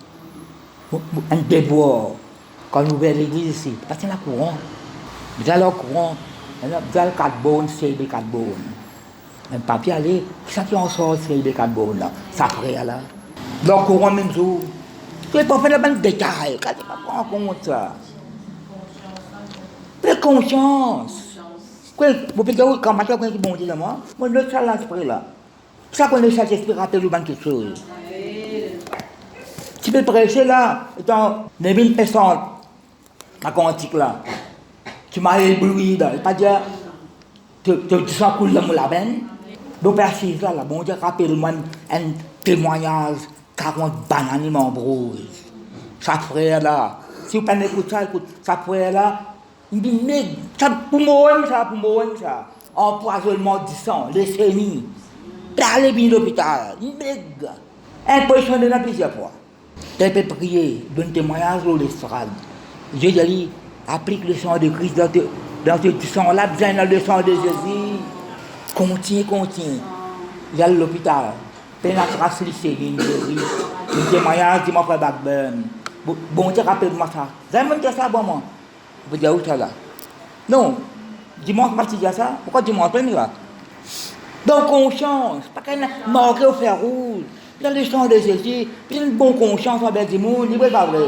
Un devoir. Quand nous ouvrons l'église ici, parce qu'il y a le courant. Vous avez le courant. Vous avez 4 bonnes, c'est les 4 bonnes. Un papier, allez, ça qui en sort, c'est les 4 bonnes là. Ça ferait là. Le courant, même jour. Tu ne peux pas faire de détails. Quand tu ne prends pas en compte ça. Fais conscience. Vous pouvez dire, quand je suis bon Dieu de moi, moi, le seul esprit là. Ça qu'on est cet esprit, rappelle-vous quelque chose. Tu peux prêcher là, étant 9000 personnes, à quantique là. Tu m'as ébloui là, pas dire, tu sens cool dans la peine. Donc, persiste là, bon Dieu, rappelle-moi un témoignage 40 bananes en brouille. Ça frère là, si vous ne écoutez ça, écoute, ça frère là, il dit, mais, ça pour moi, ça. Empoisonnement du sang, leucémie. Allez bien l'hôpital, méga. Impressionné dans plusieurs fois. Tu peux prier, donne témoignage sur l'estrade. Dieu dit, applique le sang de Christ dans ce sang-là, bien dans le sang de Jésus. Continue. Il y a l'hôpital. Pénétration lycée, un témoignage qui m'a fait backburn. Bon, Dieu, rappelle-moi ça. Vous avez même dit ça, bon, moi. Vous dites où ça là? Non. Dis-moi comment tu dis ça. Pourquoi dis-moi pas là? Donc, conscience. Pas qu'elle a marqué au fer rouge. Dans le sang de Jésus, puis une bonne conscience avec du monde, il n'est pas vrai.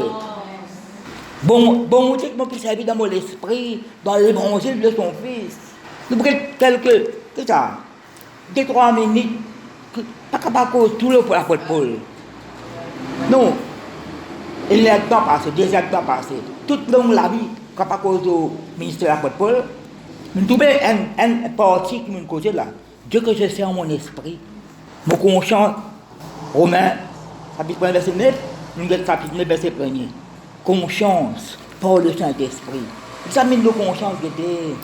Bon, Dieu qui m'a pu servir dans mon esprit, dans l'évangile de son Fils. Nous prenons quelques, c'est ça, 2-3 minutes, pas capable de tout le pour l'apôtre Paul. Non, il y a temps passé, 2 heures de temps passé, toute longue la vie, capable de cause au ministère de l'apôtre Paul, nous trouvons un parti qui nous cause là. Dieu que je sais en mon esprit, mon conscience. Romains, chapitre 1, verset 9, nous avons chapitre 9, verset 1er. Conscience par le Saint-Esprit. Ça mène nos consciences de Dieu.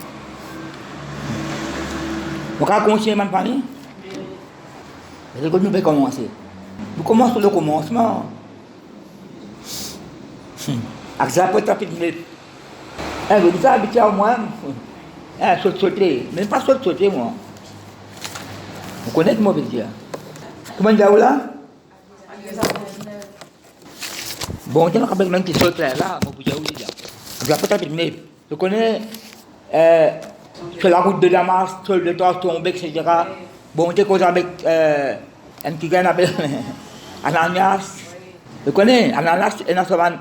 Vous avez conscience, ma famille? C'est que nous pouvons commencer. Nous commençons le commencement. Avec chapitre 9. Vous dites ça habitué à moi. Sauter. Mais pas sauter, moi. Vous connaissez mon métier. Comment dire là? Bon, je ne sais pas même qui saute là, mon bouger où il y a. Je vais peut-être mais je connais sur la route de Damas, sur le temps tombé, etc. Bon, j'ai causé avec un petit gars appelé Ananias. Je connais Ananias et Nasovan,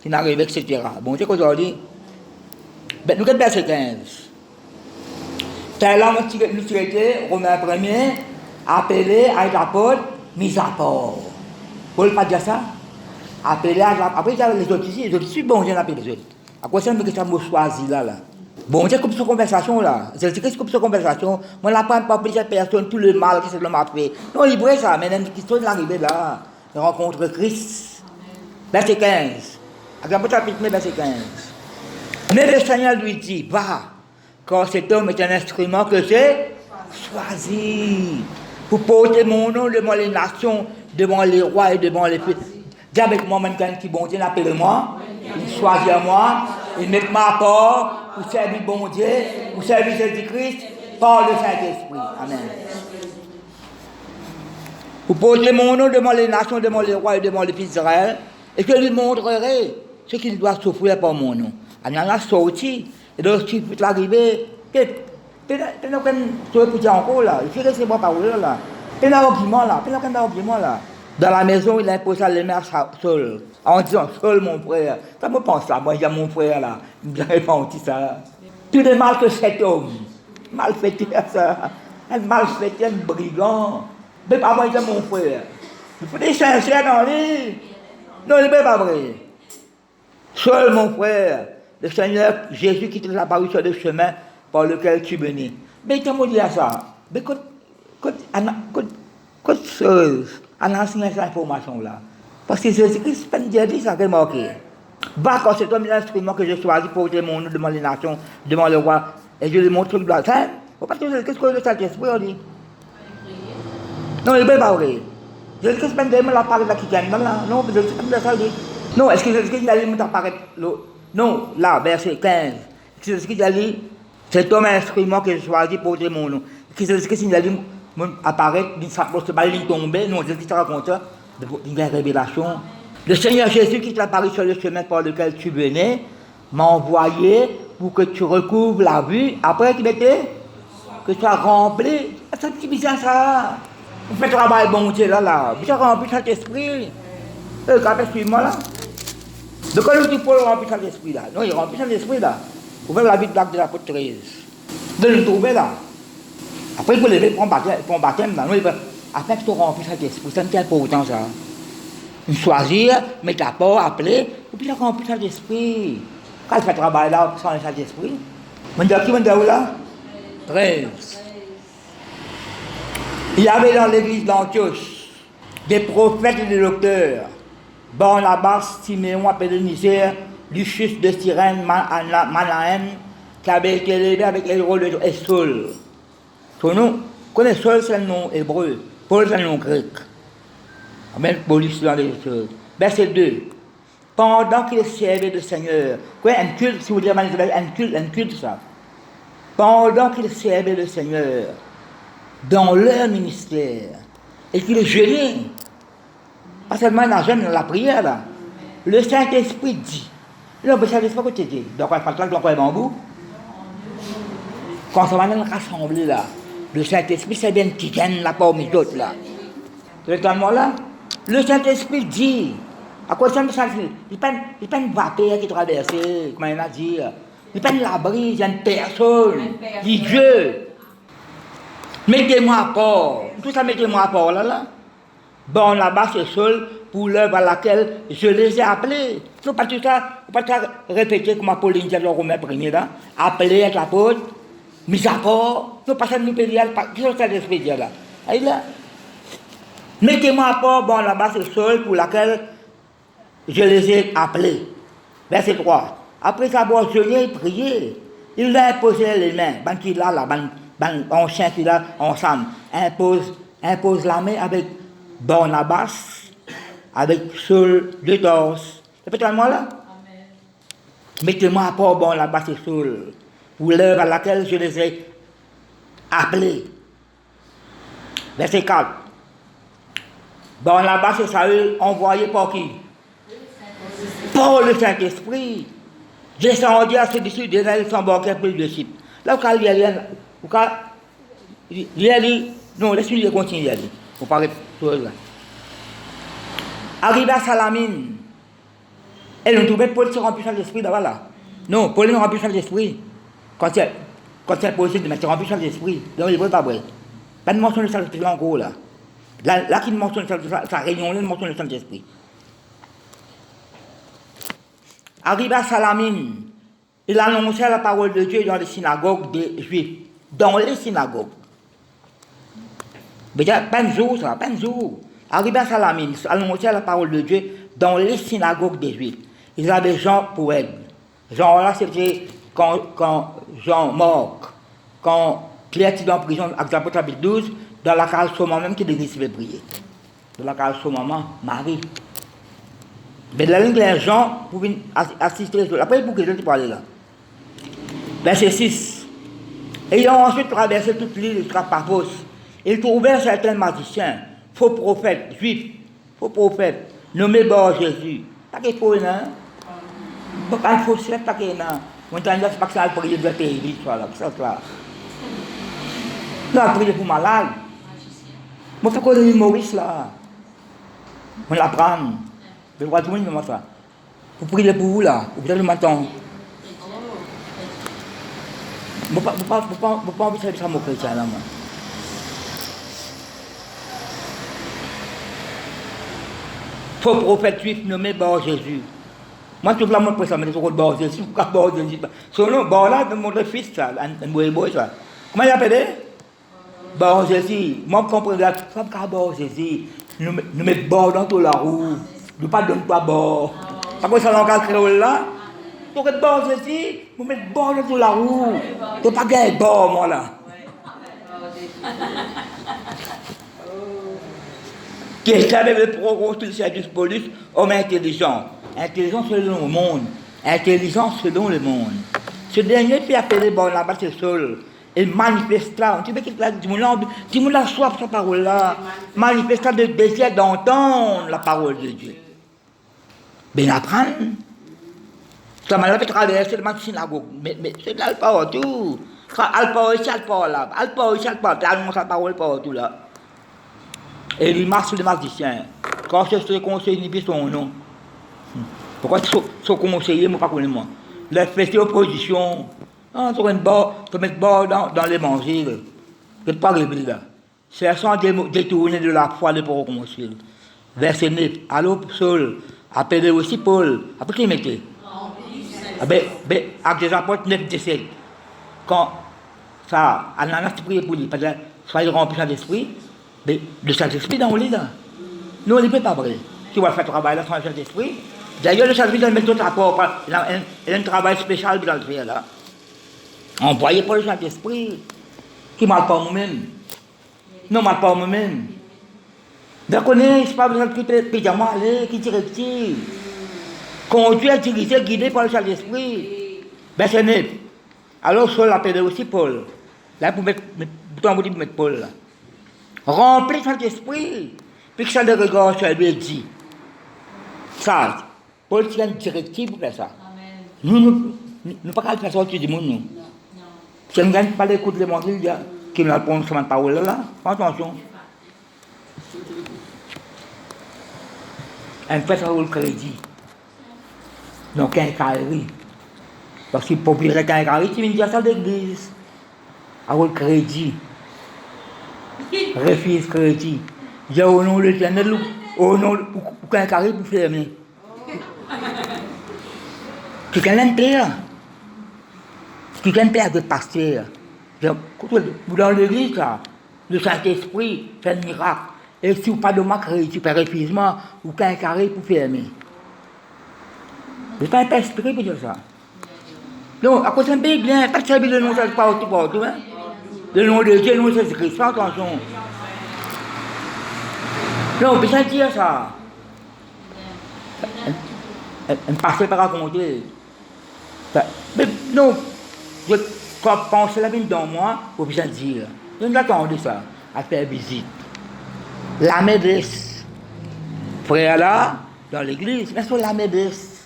qui n'arrive, etc. Bon, j'ai causé aujourd'hui. Nous avons verset 15. C'est là nous traité, Romains 1er, appelé à l'apôtre, mis à part. Paul pas dire ça? Appelé à l'apôtre. Après, il y a les autres ici, les autres ici, bon Dieu appelle les autres. À quoi ça me dit que ça m'a choisi là? Bon Dieu, comme cette conversation là. C'est qu'est-ce que cette conversation? Moi, je n'apprends pas plusieurs personnes, tout le mal que c'est le m'a fait. Non, il est vrai ça, mais une question de l'arrivée là. De rencontre Christ. Verset 15. Exemple, chapitre 9, verset 15. Mais le Seigneur lui dit, va. Car cet homme est un instrument que j'ai choisi pour porter mon nom devant les nations, devant les rois et devant les peuples. Dis avec moi, même qui bon Dieu appelle moi, il choisit moi, il met ma part pour servir bon Dieu, pour servir Jésus-Christ par le Saint-Esprit. Amen. Pour porter mon nom devant les nations, devant les rois et devant les fils d'Israël, et que je lui montrerai ce qu'il doit souffrir par mon nom. Il y en a sorti. Et donc, tu peux arriver, tu n'as pas encore là, il faut rester bon parole là. Tu n'as aucun argument là. Dans la maison, il a imposé les mères seules, en disant seul mon frère. Ça me pense là, moi j'ai mon frère là, il me dirait pas ça. Tout le mal que cet homme, malfaiteur ça, un malfaiteur, un brigand, mais pas moi j'ai mon frère. Il faut des sincères dans lui. Non, il n'est pas vrai. Seul mon frère. Le Seigneur Jésus qui t'a apparu sur le chemin par lequel tu venais. Mais comment dire ça? Mais quand on a signé cette information-là, parce que Jésus-Christ, c'est pas dit ça qui est marqué. Va quand c'est comme l'instrument que j'ai choisi pour porter mon nom devant les nations, devant le roi, et je lui montre le doigt. Ça, faut pas dire qu'est-ce que le Saint-Esprit on dit. Non, il n'est pas vrai. Jésus-Christ, c'est pas la parole qui gagne. Non, c'est pas ça dit. Non, est-ce que Jésus-Christ allait m'apparaître? Non, là, verset 15. Jésus-Christ a dit, c'est comme un instrument que j'ai choisi pour porter mon nom. Jésus-Christ allait apparaître, d'une sapose, pas lui tomber. Non, Jésus-Christ raconte ça, d'une révélation. Le Seigneur Jésus qui t'a apparu sur le chemin par lequel tu venais, m'a envoyé pour que tu recouvres la vue. Après, qu'il était, que tu as rempli. C'est un petit bizarre ça. Vous faites travail bon Dieu là. Vous avez rempli cet esprit. Regardez, suis-moi là. De quoi le Paul remplit cet esprit là? Non, il remplit cet esprit là. Vous faites la vie de l'acte de l'apôtre 13. De le trouver là. Après, il faut lever pour un baptême là. Non, il va. Après que tu remplis cet esprit, c'est un tel important ça. Choisir, mettre à part, appeler, et puis il remplit cet esprit. Quand il fait travail là, sans cet esprit. Vous qui vous là? 13. Il y avait dans l'église d'Antioche des prophètes et des docteurs. Barnabas, Siméon, appelé Nicère, Lucius de Cyrène, Manahem, qui avait été élevé avec les rôles de Saul. Son nom, connaissez Saul, c'est le nom hébreu. Paul, c'est le nom grec. Amen, police dans les choses. Verset 2. Pendant qu'il servait le Seigneur, quoi, un culte, si vous dites un culte, ça. Pendant qu'il servait le Seigneur dans leur ministère, et qu'il jeûnait, pas seulement dans la prière, là, le Saint-Esprit dit, le Saint-Esprit, quoi tu dis? Donc, on parle de quoi bambou? Quand on va dans le rassemblé, là, le Saint-Esprit, c'est bien qui gagne la parmi d'autres, là. Le temps là, le Saint-Esprit dit, à quoi ça me semble, il n'est pas une vapeur qui traverse, comment il a dit, il n'est pas une labri, il y a une personne, il dit Dieu. Mettez-moi à part, tout ça mettez-moi à part là. Bon, là-bas c'est seul pour l'œuvre à laquelle je les ai appelés. Il ne faut pas tout ça, répéter comme Apolline dit dans Romains 1er là, appeler être l'apôtre, mis à part, il ne faut pas ça nous payer, qui sont ces esprits là. Et là, mettez-moi à part, bon, là-bas c'est seul pour laquelle je les ai appelés. Verset 3. Après avoir jeûné et prié, il leur a imposé les mains. Ben qui là, on chien qui là, ensemble. Impose la main avec Barnabas, avec Saul de Tarse. Répétez-moi là. Amen. Mettez-moi à part Barnabas et Saul, pour l'heure à laquelle je les ai appelés. Verset 4. Barnabas et Saül envoyés par qui? Par le Saint-Esprit. Descendu à celui-ci, déjà ils s'embarquaient pour le disciple. Là, quand il a dit, non, laisse-lui continuer, il a dit. Pour parler de choses là. Arrivé à Salamine, elle nous trouvait Paul se remplir de l'esprit d'abord là. Non, Paul ne remplit de l'esprit. Quand c'est possible de mettre remplir de l'esprit, donc il ne veut pas vrai. Pas de mention de Saint-Esprit là en gros là. Là qui mentionne sa réunion, là, il mentionne le Saint-Esprit. Arrivé à Salamine, il annonçait la parole de Dieu dans les synagogues des Juifs. Dans les synagogues. Mais pas un jour, ça, pas un jour. Arrivé à Salamine, il annonçait la parole de Dieu dans les synagogues des Juifs. Ils avaient Jean pour aide. Jean là, c'était quand Jean mort, quand Pierre était en prison, avec l'apôtre chapitre 12, dans la case de son maman qui l'église avait prié. Dans la case de son maman, Marie. Mais la langue les gens pouvaient assister. Après, pour que je te parle là. Verset 6. Ayant ensuite traversé toute l'île jusqu'à Paphos, ils trouvèrent certains magiciens, faux prophètes, juifs, nommés Bar-Jésus. Pas qu'il faut, non? Pas qu'il faut, c'est pas qu'il non. On entend c'est pas que ça a prié de la télé, voilà, ça, là. Là, prier pour malade. Moi, je fais quoi de l'humoriste là? On l'apprend. Je vois tout le monde comme ça. Vous priez pour vous là, vous allez le matin. Vous ne pas envie de faire ça, mon chrétien là, moi. Faux prophète juif nommé Bar-Jésus. Moi, tout le monde peut ça, mais c'est le Bar-Jésus. Pourquoi Bar-Jésus? Son nom, Bar là, de mon fils, ça, un boy, ça. Comment il appelle? Bon, ceci, moi, je comprends, ça me bon, ceci. Nous mettons bord dans toute la roue. Nous ne pas donner pas bord. Parce que ça, dans le créole là, donc bord, ceci, nous mettons bord dans toute la roue. Tu ne pas gagner bord, moi, là. Qui savait le progrès du service police, homme intelligent. Intelligent selon le monde. Intelligent selon le monde. Ce dernier qui a appelé bon là-bas, c'est seul. Et manifesta, tu veux qu'il a soif sa parole là. Manifesta de désir d'entendre la parole de Dieu. Ben apprendre. Ça m'a fait traverser le synagogue. Mais c'est là le partout. Alpa ici, alpa là. Alpa ici, alpa là. Tu annonces la parole partout là. Et il marche sur les magiciens. Quand c'est ce conseiller, il dit son nom. Pourquoi ce conseiller, moi, pas connais moi. Les fêtes opposition. Ah, tu mets bord dans l'évangile. Tu ne parles pas là. C'est sans détourner de la foi de pour commencer. Verset 9. Alors, Saul, appelé aussi Paul. Après, qui mettait? Acte des apôtres 9, 17. Quand ça, Ananas priait pour lui, parce que soyez remplis de l'esprit. Mais le Saint-Esprit dans le lit là. Nous, on ne peut pas vrai. Tu vas faire travail là sans le Saint-Esprit. D'ailleurs, le Saint-Esprit dans le méthode rapport, il a un travail spécial dans le faire là. Envoyé par le Saint-Esprit, qui ne parle pas moi-même. Non, ne parle pas moi-même. Donc, on n'est pas besoin de pédialement aller, qui directive. Conduit à diriger, guidé par le Saint-Esprit. Ben, c'est net. Alors, Saul l'appelait aussi Paul. Là, pour mettre Paul là. Rempli de Saint-Esprit. Puis que ça de regard sur lui dit. Ça, Paul tient une directive pour faire ça. Nous ne pas faire sortir du monde, nous. Si on ne gagne pas l'écoute de l'évangile, qui nous répond sur ma parole là, attention. Un fait ça le crédit. Donc, un carré. Parce qu'il faut dire qu'un carré, tu viens dire ça d'église. Avoir le crédit. Refuse crédit. J'ai au nom de l'Éternel, au nom qu'un carré pour fermer. Quelqu'un l'aime pire. Quelqu'un pire avec le pasteur. Dans l'église, le Saint-Esprit fait un miracle. Et si vous pas de ma crédit, tu fais refusement, ou qu'un carré pour fermer. Je ne pas inspiré pour dire ça. Donc, à cause d'un pays bien, pas de servir le nom de partout, hein. Le nom de Dieu, le nom de Jésus-Christ, attention. Non, on peut pas dire ça. Un pasteur pas raconter. Mais non, quand je pense la vie dans moi, on peut pas dire. Je n'attendais ça, à faire visite. La maîtresse, frère là, dans l'église, mais c'est la maîtresse.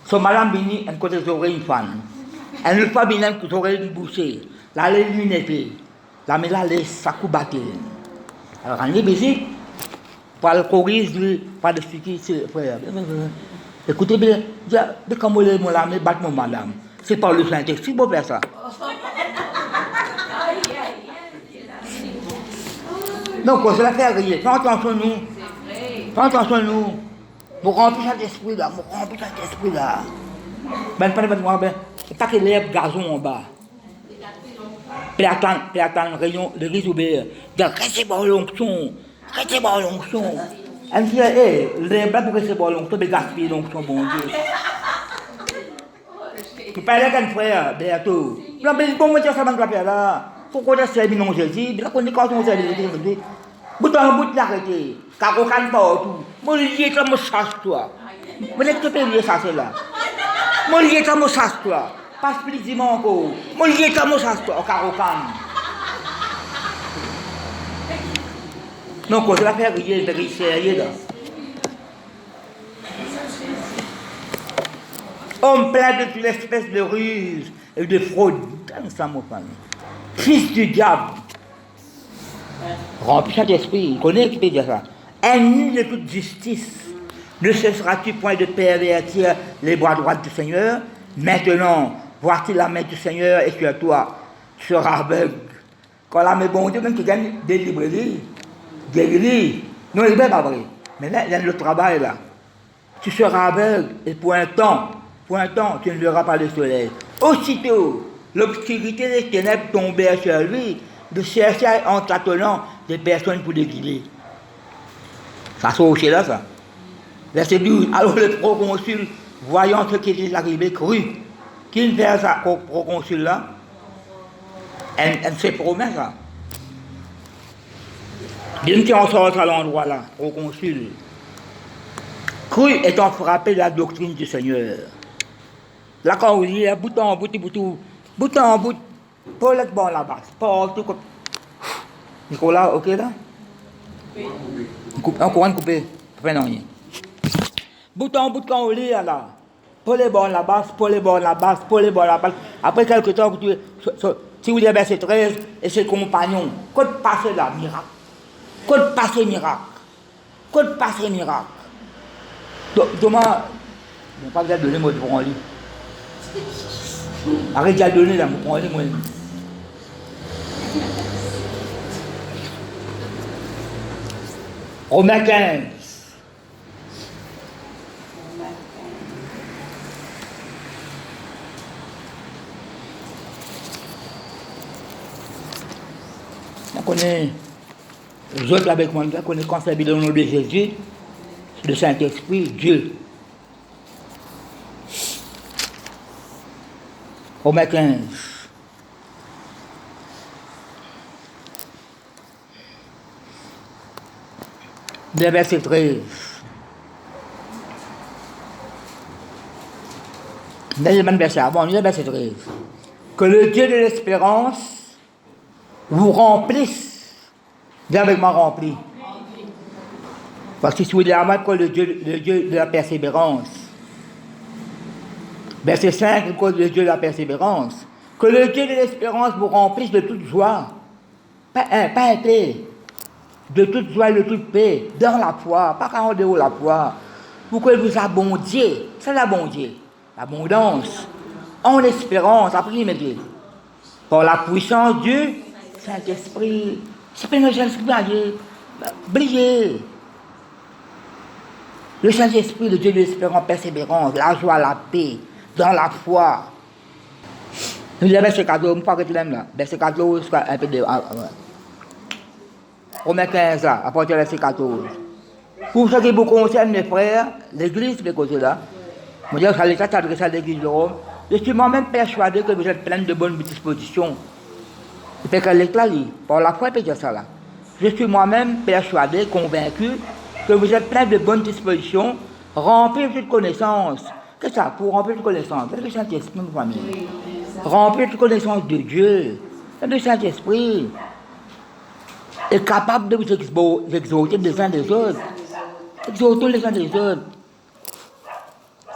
Son madame béni, elle côté des oreilles une femme. Elle ne pas béni, elle oreilles une bouchée. La lunette, la mais la laisse, ça coupe battre. Alors, on est visite. Par le choriste, par le fiki, frère. Écoutez bien, comment les mots là, mais battre mon madame. C'est par le Saint-Esprit pour faire ça. Donc, on se la fait rire. Fais attention nous. Fais attention nous. Vous remplissez cet esprit là, vous remplissez cet esprit là. Ben, pas que l'herbe gazon en bas. Puis attendre rayon de rizoubert. Restez bon l'onction. Restez bon l'onction. Elle me dit, hé, l'herbe là pour rester bon l'onction, mais gaspiller l'onction, bon Dieu. Tu parles avec un frère, bientôt. Non, mais comment tu as ça dans la là? Pourquoi tu as servi non Jésus? Bien qu'on est quand on servi Jésus. Bout en bout l'arrêter. Car on canne pas tout. Moi, il est comme ça, toi. Vous n'êtes pas payé ça, c'est là. Moi, il est comme ça, toi. Pas plaisir encore. Moi, il est comme ça, toi. Car on canne. Non, quand je la fais rire, je vais sérieux là. Homme plein de toute espèce de ruse et de fraude. Ça, mon famille. Fils du diable. Rempli cet esprit, il connaît qui peut dire ça. Ennemi de toute justice. Ne cesseras-tu point de pervertir les bras droits du Seigneur? Maintenant, voici la main du Seigneur et sur toi. Tu seras aveugle. Quand la main bon Dieu, même tu gagnes, délivre-les. Guéris-les. Non, il n'est pas vrai. Mais là, il y a le travail là. Tu seras aveugle et pour un temps, tu ne verras pas le soleil. Aussitôt, l'obscurité des ténèbres tombèrent sur lui. de chercher en tâtonnant des personnes pour les guider. Ça s'est là, ça. Verset 12. Alors le proconsul, voyant ce qui était arrivé, crut qu'il fait ça, proconsul là. Elle se promet ça. Bien qu'on sorte à l'endroit là, proconsul, crut étant frappé de la doctrine du Seigneur. Là, quand vous dites, bout en bout, pour le bon là-bas, partout comme. Nicolas, ok là? Un courant coupé, pas rien. Bout en bout, quand on lit là, pour les bords là-bas, pour les bords là-bas, pour les bords là-bas. Après quelques temps, si vous lisez verset 13, et ses compagnons, côte passé là, miracle. Côte passé miracle. Côte passé miracle. Thomas, je ne vais pas vous donner, moi, je prends en lit. Arrête de donner là, je prends en lit, moi. Romains 15. On connaît, les autres avec moi, on connaît quand c'est le nom de Jésus, le Saint-Esprit, Dieu. Romains 15. Le verset 13. Le verset avant, le verset 13. Que le Dieu de l'espérance vous remplisse. Viens avec moi rempli. Parce que si vous dites que le Dieu de la persévérance. Verset 5, le Dieu de la persévérance. Que le Dieu de l'espérance vous remplisse de toute joie. Pas un paix. De toute joie et de toute paix. Dans la foi. Pas qu'en dehors de la foi. Pour que vous abondiez. C'est l'abondier. L'abondance. En espérance. Après, il me dit. Par la puissance du Saint-Esprit. Ça fait le Saint-Esprit briller. Le Saint-Esprit, le Dieu de l'espérance, persévérance, la joie, la paix, dans la foi. Nous avons verset 14, je ne sais pas que tu l'aimes là. Verset 14, un peu de. Romains 15, là, à partir du verset 14. Pour ce qui vous concerne, mes frères, l'église, de côté là, je veux dire, ça l'État s'adresse à l'église de Rome. Je suis moi-même persuadé que vous êtes plein de bonnes dispositions. C'est que l'État lit, par la foi, il peut dire ça là. Je suis moi-même persuadé, convaincu, que vous êtes plein de bonnes dispositions, remplis de toute connaissance. Qu'est-ce que ça? Pour remplir de connaissance. C'est le Saint-Esprit, ma famille. Remplir de connaissance de Dieu. C'est le Saint-Esprit. Est capable de vous exhorter les uns des autres. Exhortons les uns des autres.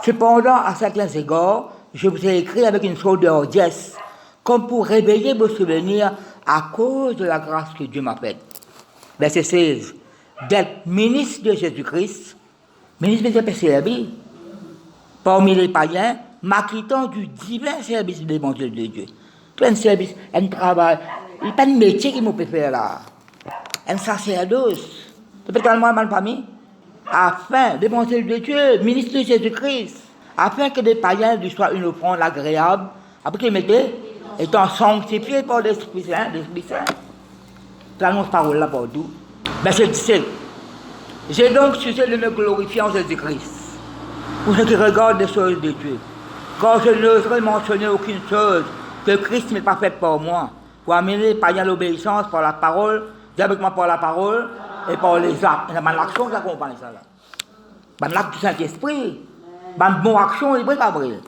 Cependant, à certains égards, je vous ai écrit avec une sorte de hardiesse, comme pour réveiller vos souvenirs à cause de la grâce que Dieu m'a faite. Verset 16. D'être ministre de Jésus-Christ, ministre de service, parmi les païens, m'acquittant du divin service de l'évangile de Dieu. Tout un service, un travail, il n'y a pas de métier qui me peut faire là. Un sacerdoce. C'est peut-être moi, ma famille, afin, l'évangile de Dieu, ministre de Jésus-Christ, afin que les païens lui soient une offrande agréable, après qu'ils mettaient, étant sanctifiés par l'Esprit Saint, j'annonce parole là partout. Verset 17. J'ai donc cessé de me glorifier en Jésus-Christ, pour ce qui regarde les choses de Dieu, car je n'oserais mentionner aucune chose que Christ n'ait pas faite par moi, pour amener les païens à l'obéissance par la parole, dis avec moi par la parole et par les actes. Il y a une action qui accompagne ça là. Il y a l'acte du Saint-Esprit, il y a une bonne action, il n'est pas vrai.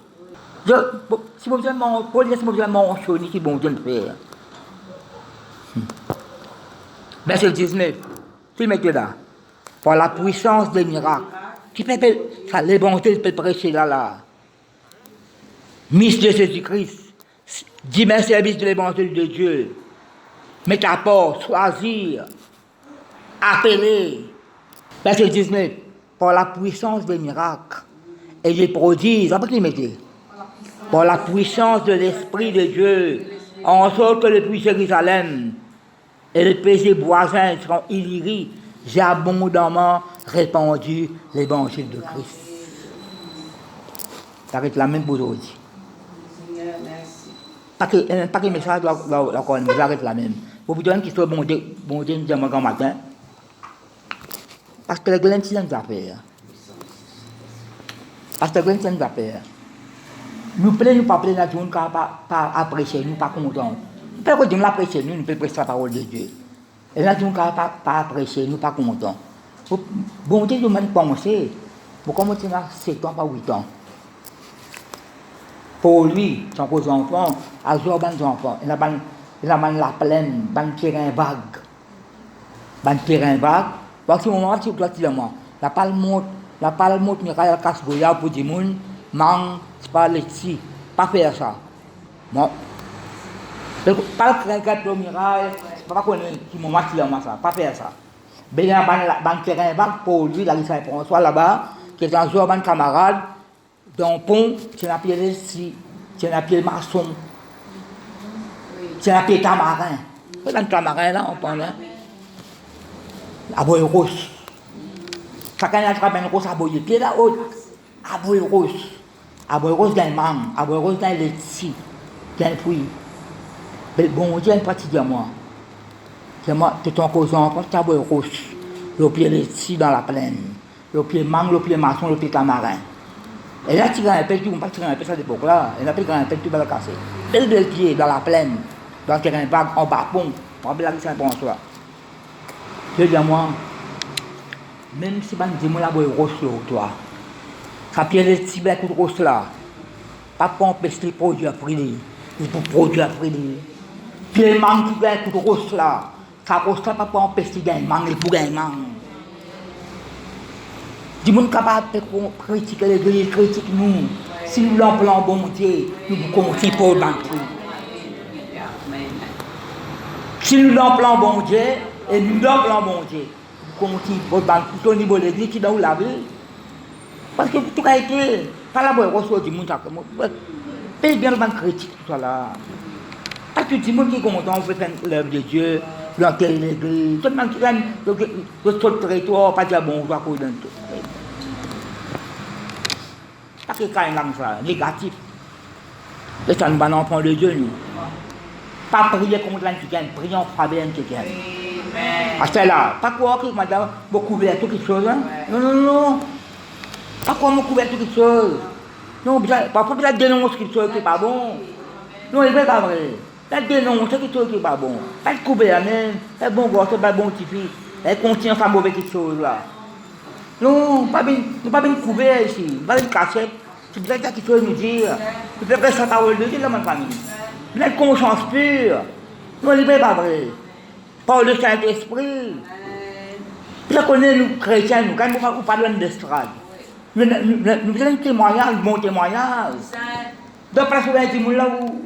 Si vous avez mentionné qui bon Dieu le faire. Verset 19. Tu mettez là. Par la puissance des miracles. Qui fait ça, l'évangile peut prêcher là. Ministre de Jésus-Christ. Divin service de l'évangile de Dieu. Mettre à part, choisir, appeler. Verset 19. Par la puissance des miracles. Et des prodiges. Après qu'il mettez. Par la puissance de l'Esprit de Dieu. En sorte que depuis Jérusalem, et les péchés voisins seront illyris, j'ai abondamment répandu l'évangile de Christ. Ça va être la même pour aujourd'hui. Pas que le message doit connaître, mais ça va être la même. Vous vous donnez qui soit bon Dieu nous dit grand matin. Parce que les glandes c'est une affaire. Parce que les glandes c'est une affaire. Nous plaît nous pas plaît la journée pas apprécier nous pas content. Parce que Dieu nous apprécie nous peut prêcher la parole de Dieu. Et la journée pas apprécier nous pas content. Bon Dieu nous m'a pensé. Pour commencer à 7 ans pas 8 ans. Pour lui, son gros enfant, à jouer aux enfants, il a la plaine, ban terrain vague. Ban terrain vague. Parce que moment tu dois dire moi, la palme monte, il a casse boya pour dire moun, mang, c'est pas les petits, pas faire ça. Bon. Pas craquer le mirail, pas connaître qui moment tu moi ça, pas faire ça. Ben il a ban terrain vague pour lui, la liste pour soit là-bas, qui est en joueur ban camarade. Dans le pont, c'est un pied ici, c'est un pied maçon, c'est un pied tamarin. C'est un tamarin là, on parle. Aboye rose. Chacun a travaillé rose aboye. Pied là haut, aboye rose. Aboye rose dans le mang, aboye rose dans le ici, dans le puits. Mais bon, Dieu, une partie de moi. C'est moi, tout en causant, parce que aboye rose. Le pied ici dans la plaine. Le pied mang, le pied maçon, le pied tamarin. Et là, tu as un peu tout, on pas tirer un peu ça à l'époque-là. Il a pris un peu tout dans le cassé. Bel pied dans la plaine, dans le terrain vague, en bas pont. On va bien la pour soi. Je dis à moi, même si on dit moi la boue rose sur toi, ça pied les petits blagues de rose là, pas pour empêcher les produits à friler, c'est pour produire à friler. Puis les mangues qui blagues de rose là, ça rose là pas pour empêcher les gagner mangue, pour gagner mangue. Du monde capable de critiquer les deux, critique nous. Si nous l'employons bon Dieu, nous continuons pour le banquet. Si nous l'employons bon Dieu, et nous l'employons bon Dieu, nous continuons pour le banquet. Au niveau de l'église qui est dans la vie. Parce que tout a été, pas la bonne ressource du monde. Paye bien le banc critique, tout ça là. Parce que du monde qui est content, on veut faire l'œuvre de Dieu, l'enterrer l'église. Tout le monde qui aime le territoire, pas dire bon, on va courir dans tout. Pas que quand il ça, négatif. Et ça nous va en prendre le Dieu, nous. Pas prier contre l'un qui gagne, prier en faveur d'un qui gagne. À celle-là, pas quoi que madame, vous couvrez tout quelque chose, hein? Non, non, non. Pas quoi vous couvrez tout quelque chose. Non, parfois vous dénoncez quelque chose qui n'est pas bon. Non, il n'est pas vrai. La dénonce quelque chose qui n'est pas bon. Pas de couvrir même. C'est bon, c'est pas bon petit fils. Elle continue à faire mauvais quelque chose là. Non, pas bien couvert ici, pas bien cassette. C'est bien ça qu'il faut nous dire. Il faut faire sa parole de Dieu dans ma famille. Il a une conscience pure. Non, il n'est pas vrai. Parole de Saint-Esprit. Je connais nous chrétiens, nous, quand nous parlons d'estrade. Nous avons un témoignage, bon témoignage. Donc, parce que tu me l'as où?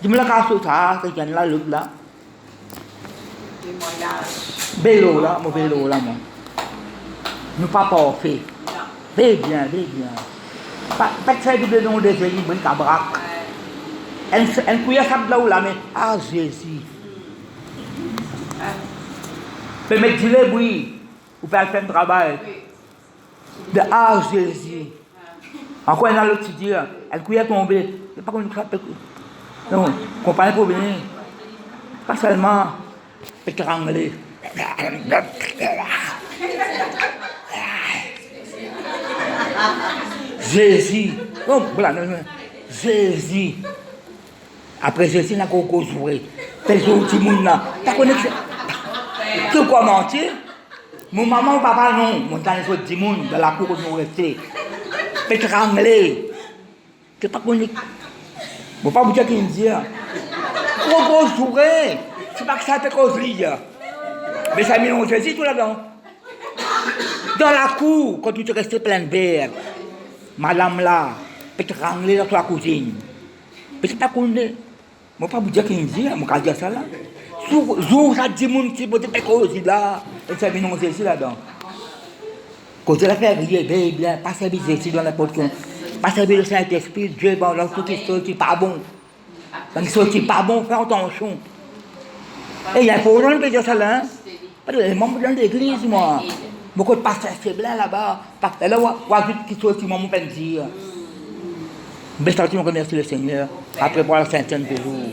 Tu me l'as cassé ça, chrétien là, l'autre là. Témoignage. Vélo là, mon vélo là, moi. Nous pas parfaits. Bien, bien. Pas de service de nom de Jésus, bon cabrac. Un couillard ça là où là, mais ah Jésus. Mais dis-le, oui, vous pouvez faire un travail. De ah Jésus. Encore un autre qui dit, un couillard tombé. C'est pas qu'on nous frappe. Non, compagnie pour venir. Pas seulement pétrangler. Jésus. Oh, voilà, non. Jésus. Après Jésus, il a encore joué. C'est le petit monde là. Tu connais que quoi mentir? Mon maman, mon papa, non. Mon temps, il faut le petit monde dans la cour où nous restons. Pétrangler. Tu ne connais pas. Je ne vais pas vous dire qu'il me dit. Trop jouer. C'est pas que ça fait cause là. Mais ça mélange Jésus tout là-dedans. Dans la cour, quand tu te restais plein de verre, madame là, pétrangler dans ta cousine. Mais c'est pas qu'on est. Je ne vais pas vous dire qu'il me dit, je vais dire ça là. Jour, ça dit mon petit peu de cause là. Et ça mélange Jésus là-dedans. Quand tu l'as fait rire, bien, pas servir Jésus dans la porte. Pas servir le Saint-Esprit, Dieu, bon, là, tout ce qui n'est pas bon. Donc, ce qui n'est pas bon, fais attention. Et il y a un problème de dire ça là. Hein? Parce que les membres de l'église, moi. Beaucoup de pasteurs faibles là-bas. Et là, on a vu qui sont aussi, moi, mon père dire. Mais ça, je remercie le Seigneur. Après, pour la Sainte-Sainte pour vous.